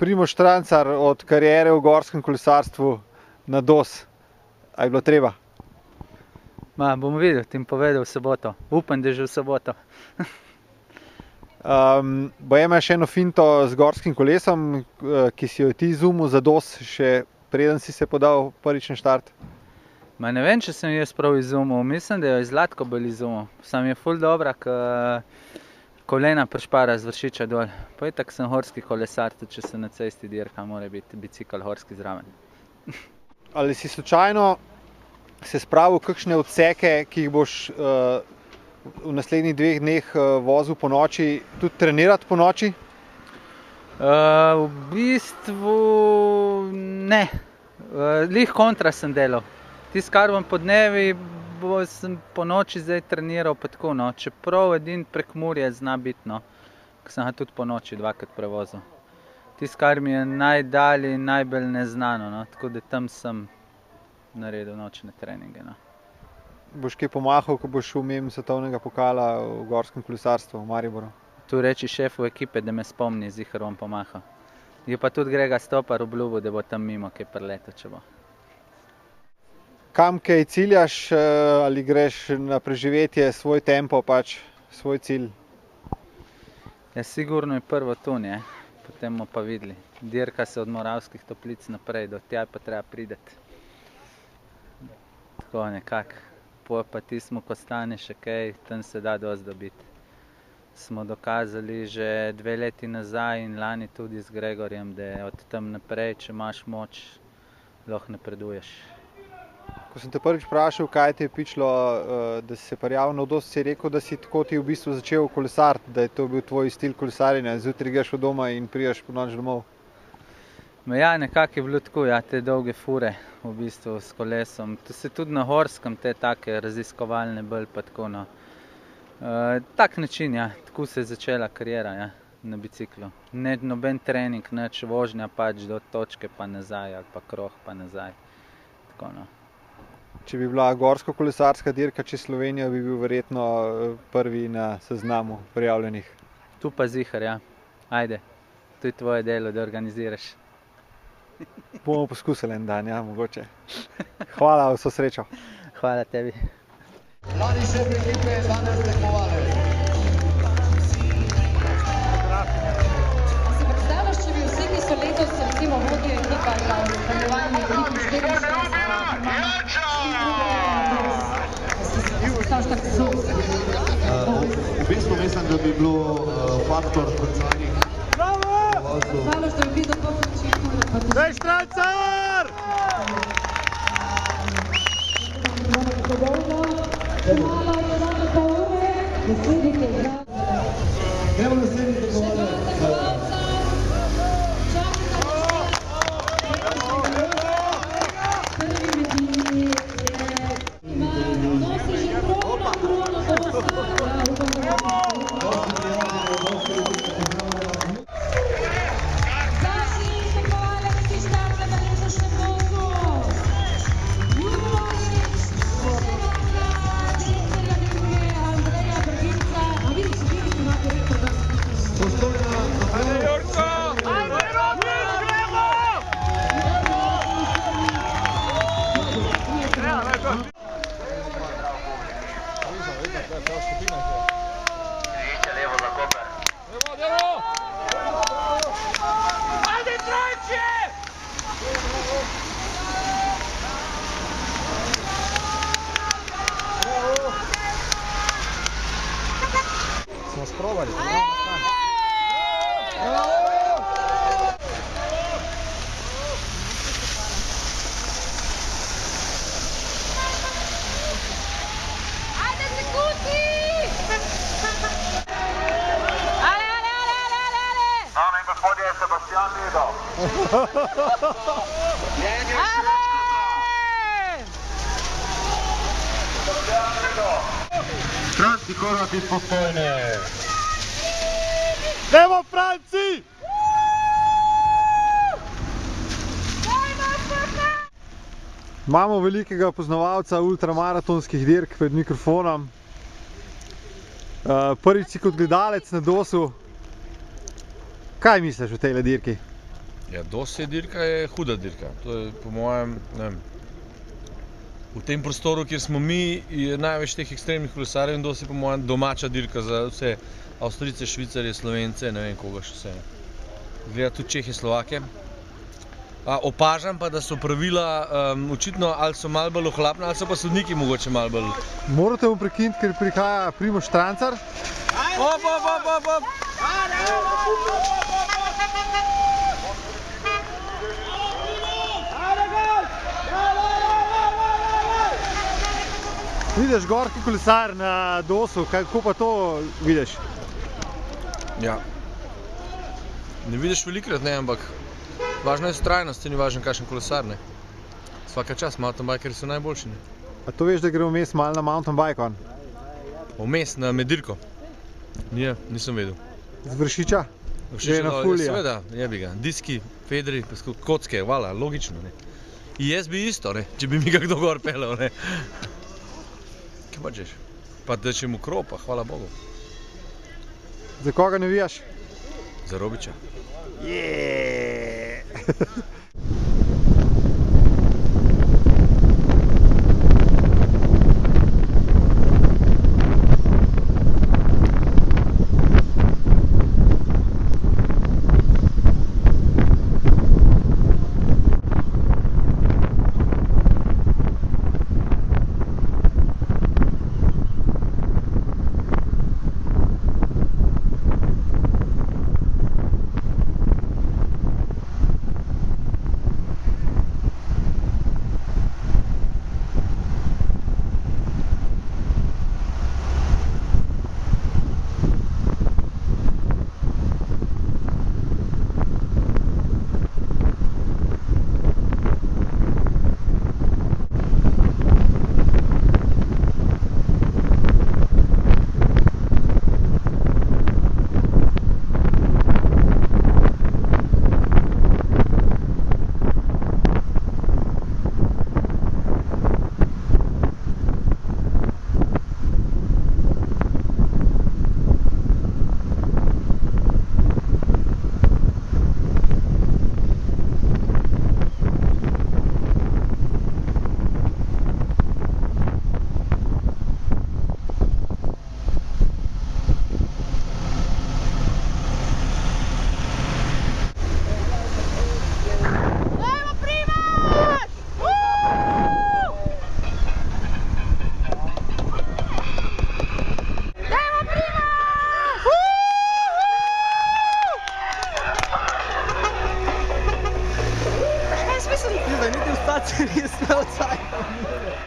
Primož Štrancár od kariere v gorskem kolesarstvu na DOS. A je bilo treba? Bom videl, ti povedal v soboto. Upam, da že v soboto. Baje imaš eno finto z gorskim kolesom, ki si jo ti izumil za DOS, še preden si se podal prvič na štart. Ne vem, če sem jaz prav izumil. Mislim, da jo je Zlatko bolj izumil. Sam je ful dobra, kolena prešpara z Vršiča dol. Pa itak sem horski kolesar, tudi če se na cesti dirka, mora biti bicikl horski zraven. Ali si slučajno se spravil kakšne odseke, ki jih boš v naslednjih 2 dneh vozil po noči, tudi trenirati po noči? V bistvu ne. Lih kontra sem delal. Tisto, kar bom po dnevi, sem po noči zdaj treniral pa tako, no. Čeprav edin Prekmurje zna biti, no. Ko sem ga tudi po noči 2-krat prevozil. Tisto, kar mi je najdalje in najbolj neznano, no. Tako da tam sem naredil nočne treninge, no. Boš kaj pomahal, ko boš šel mimo svetovnega pokala v gorskem kolesarstvu v Mariboru? Tu reči šefu ekipe, da me spomni, zihar bom pomahal. Je pa tudi Grega Stopar obljubil, da bo tam mimo kaj preletel, če bo. Kam kaj ciljaš, ali greš na preživetje, svoj tempo, pač svoj cilj? Ja, sigurno je prvo tu, ne. Potem bomo pa videli. Dirka se od Moravskih Toplic naprej, do tja pa treba prideti. Tako nekako. Pa tismo, ko stane še kaj, tam se da dosti dobiti. Smo dokazali že 2 leti nazaj in lani tudi z Gregorjem, da od tam naprej, če imaš moč, lahko napreduješ. Ko sem te prvič vprašal, kaj te je pičilo, da si se prijavil na DOS, si rekel, da si tako ti v bistvu začel kolesariti, da je to bil tvoj stil kolesarjenja, zjutraj greš od doma in prideš ponoči domov. Ja, nekako je bilo tako, ja, te dolge fure v bistvu s kolesom. To se tudi na Horskem, te take raziskovalne bolj pa tako, no. Tak način, ja, tako se je začela kariera, ja, na biciklu. Ne noben trening, nič vožnja pač do točke pa nazaj ali pa krog pa nazaj. Tako, no. Če bi bila gorsko-kolesarska dirka čez Slovenijo, bi bil verjetno prvi na seznamu prijavljenih. Tu pa zihar, ja. Ajde, to je tvoje delo, da organiziraš. Bomo poskusili en dan, ja, mogoče. Hvala, vso srečo. Hvala tebi. Mladi šef ekipe je danes tekmovalec. Si predstavljaš, če bi vsi, ki so letos recimo vodje ekipa ali pa upravljalni ekipi 64 V bistvu mislim, da bi bilo faktor končanih. Predstavljaš, da bi bil tako početno. Dej, Štrancár! Gremo naslednji tekmovalec. Smo sprobali. Dame in gospodje, Sebastian Nedo. Stranski korak iz Postojne. Dajmo, Franci! Imamo velikega poznavalca ultramaratonskih dirk pred mikrofonom. Prvič si kot gledalec na DOS-u. Kaj misliš o tej dirki? Ja, dosti dirka je huda dirka. To je po mojem, ne vem, v tem prostoru, kjer smo mi, je največ teh ekstremnih kolesarjev in dosti po mojem domača dirka za vse Avstrijce, Švicarje, Slovence, ne vem koga še vse. Gleda tudi Čehe, Slovake. Opažam pa, da so pravila očitno ali so malo bolj ohlapna, ali so pa sodniki mogoče malo bolj. Morate mu prekiniti, ker prihaja Primož Štrancár. Op! Vidiš gorki kolesar na dosu, kako pa to vidiš? Ja. Ne vidiš velikrat, ne, ampak važna je vztrajnost, ni važno kakšen kolesar, ne. Svaka čast, mountainbikeri so najboljši, ne. A to veš, da gre vmes malo na mountain bike on? Vmes, na Medirko. Nije, nisem vedel. Z Vršiča? Že je na Fulija? Seveda, jebi ga. Diski, fedri, kocke, vala, logično, ne. In jaz bi isto, ne, če bi mi ga kdo gor pelal, ne. Kaj pa češ? Pa da če mu krov, pa hvala Bogu. Za koga navijaš? Za Robiča. Jeee! Niti v staciji nismo od